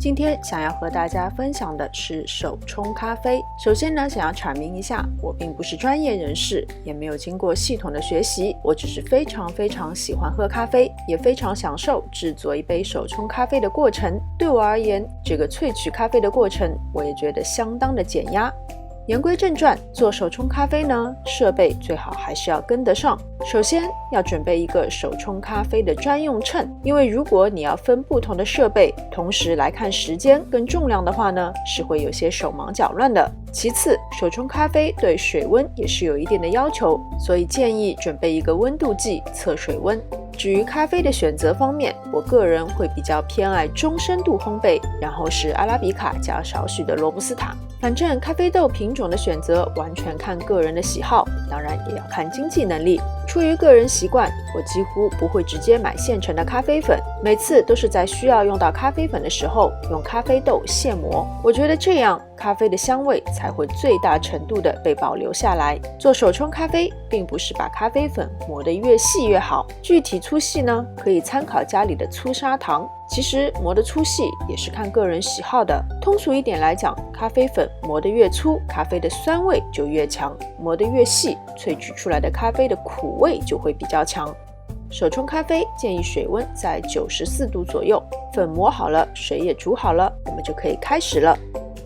今天想要和大家分享的是手冲咖啡。首先呢，想要阐明一下，我并不是专业人士，也没有经过系统的学习，我只是非常喜欢喝咖啡，也非常享受制作一杯手冲咖啡的过程。对我而言，这个萃取咖啡的过程，我也觉得相当的减压。言归正传，做手冲咖啡呢，设备最好还是要跟得上。首先要准备一个手冲咖啡的专用秤，因为如果你要分不同的设备同时来看时间跟重量的话呢，是会有些手忙脚乱的。其次，手冲咖啡对水温也是有一定的要求，所以建议准备一个温度计测水温。至于咖啡的选择方面，我个人会比较偏爱中深度烘焙，然后是阿拉比卡加少许的罗布斯塔。反正咖啡豆品种的选择完全看个人的喜好，当然也要看经济能力。出于个人习惯，我几乎不会直接买现成的咖啡粉，每次都是在需要用到咖啡粉的时候用咖啡豆现磨。我觉得这样咖啡的香味才会最大程度的被保留下来。做手冲咖啡并不是把咖啡粉磨得越细越好，具体粗细呢，可以参考家里的粗砂糖。其实磨得粗细也是看个人喜好的。通俗一点来讲，咖啡粉磨得越粗，咖啡的酸味就越强；磨得越细，萃取出来的咖啡的苦味就会比较强。手冲咖啡建议水温在94度左右，粉磨好了，水也煮好了，我们就可以开始了。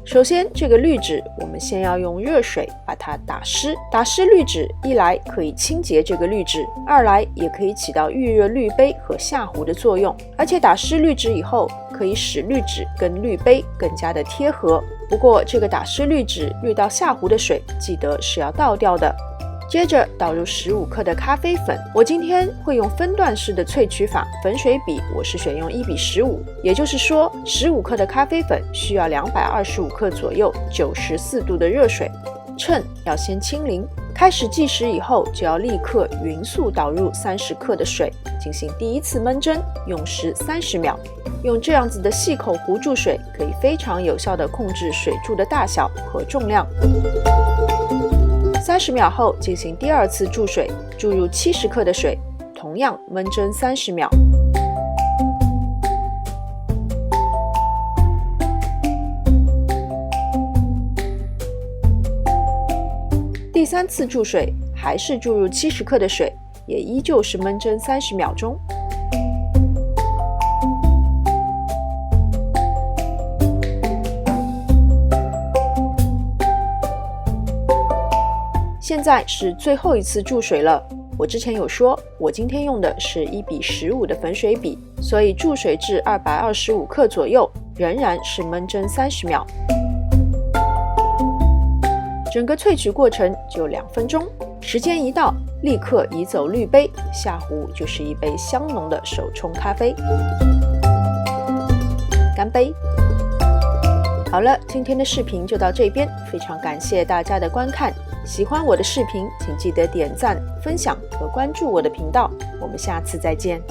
首先，这个滤纸我们先要用热水把它打湿。打湿滤纸，一来可以清洁这个滤纸，二来也可以起到预热滤杯和下壶的作用。而且打湿滤纸以后，可以使滤纸跟滤杯更加的贴合。不过这个打湿滤纸滤到下壶的水，记得是要倒掉的。接着倒入15克的咖啡粉，我今天会用分段式的萃取法，粉水比我是选用1:15，也就是说15克的咖啡粉需要225克左右94度的热水。秤要先清零，开始计时以后就要立刻匀速倒入30克的水，进行第一次焖蒸，用时30秒。用这样子的细口壶注水，可以非常有效地控制水柱的大小和重量。30秒后进行第二次注水，注入70克的水，同样焖蒸30秒。第三次注水还是注入70克的水，也依旧是焖蒸30秒钟。现在是最后一次注水了。我之前有说，我今天用的是1:15的粉水比，所以注水至225克左右，仍然是焖蒸30秒。整个萃取过程就2分钟，时间一到，立刻移走滤杯，下壶就是一杯香浓的手冲咖啡。干杯！好了，今天的视频就到这边，非常感谢大家的观看。喜欢我的视频，请记得点赞、分享和关注我的频道。我们下次再见。